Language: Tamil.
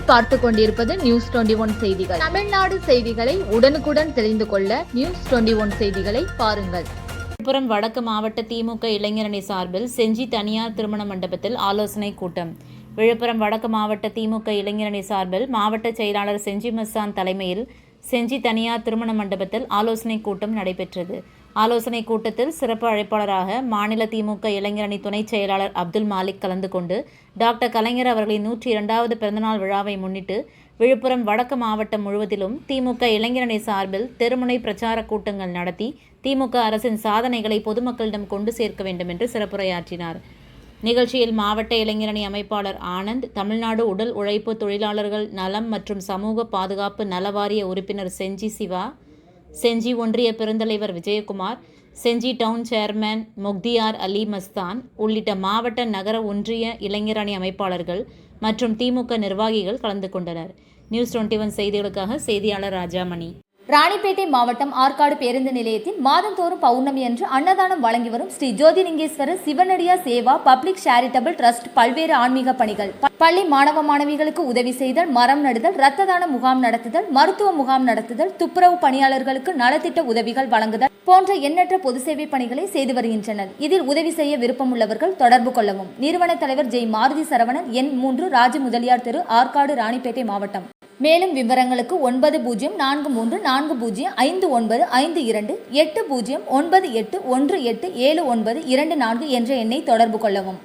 நீங்கள் பார்த்து கொண்டிருப்பது நியூஸ் 21 செய்திகள். தமிழ்நாடு செய்திகளை உடனுக்குடன் தெரிந்து கொள்ள நியூஸ் 21 செய்திகளை பாருங்கள். விழுப்புரம் வடக்கு மாவட்ட திமுக இளைஞரணி சார்பில் செஞ்சி தனியார் திருமண மண்டபத்தில் ஆலோசனை கூட்டம். விழுப்புரம் வடக்கு மாவட்ட திமுக இளைஞரணி சார்பில் மாவட்ட செயலாளர் செஞ்சி மஸ்தான் தலைமையில் செஞ்சி தனியார் திருமண மண்டபத்தில் ஆலோசனை கூட்டம் நடைபெற்றது. ஆலோசனை கூட்டத்தில் சிறப்பு அழைப்பாளராக மாநில திமுக இளைஞரணி துணை செயலாளர் அப்துல் மாலிக் கலந்து கொண்டு டாக்டர் கலைஞர் அவர்களின் 102வது பிறந்தநாள் விழாவை முன்னிட்டு விழுப்புரம் வடக்கு மாவட்டம் முழுவதிலும் திமுக இளைஞரணி சார்பில் தெருமுனை பிரச்சார கூட்டங்கள் நடத்தி திமுக அரசின் சாதனைகளை பொதுமக்களிடம் கொண்டு சேர்க்க வேண்டும் என்று சிறப்புரையாற்றினார். நிகழ்ச்சியில் மாவட்ட இளைஞரணி அமைப்பாளர் ஆனந்த், தமிழ்நாடு உடல் உழைப்பு தொழிலாளர்கள் நலம் மற்றும் சமூக பாதுகாப்பு நலவாரிய உறுப்பினர் செஞ்சி சிவா, செஞ்சி ஒன்றிய பெருந்தலைவர் விஜயகுமார், செஞ்சி டவுன் சேர்மன் முக்தியார் அலி மஸ்தான் உள்ளிட்ட மாவட்ட நகர ஒன்றிய இளைஞரணி அமைப்பாளர்கள் மற்றும் திமுக நிர்வாகிகள் கலந்து கொண்டனர். நியூஸ் 21 செய்திகளுக்காக செய்தியாளர் ராஜாமணி. ராணிப்பேட்டை மாவட்டம் ஆற்காடு பேருந்து நிலையத்தில் மாதந்தோறும் பௌர்ணமி அன்று அன்னதானம் வழங்கி வரும் Sri Jothilingeswarar சிவனடியா Seva public charitable trust பல்வேறு ஆன்மீக பணிகள், பள்ளி மாணவ மாணவிகளுக்கு உதவி செய்தல், மரம் நடுதல், இரத்த தான முகாம் நடத்துதல், மருத்துவ முகாம் நடத்துதல், துப்புரவு பணியாளர்களுக்கு நலத்திட்ட உதவிகள் வழங்குதல் போன்ற எண்ணற்ற பொது சேவை பணிகளை செய்து வருகின்றனர். இதில் உதவி செய்ய விருப்பமுள்ளவர்கள் தொடர்பு கொள்ளவும். நிறுவன தலைவர் ஜெய் மாருதி சரவணன், எண் 3, ராஜ முதலியார் தெரு, ஆற்காடு, ராணிப்பேட்டை மாவட்டம். மேலும் விவரங்களுக்கு 9040405952 8098187924 என்ற எண்ணை தொடர்பு கொள்ளவும்.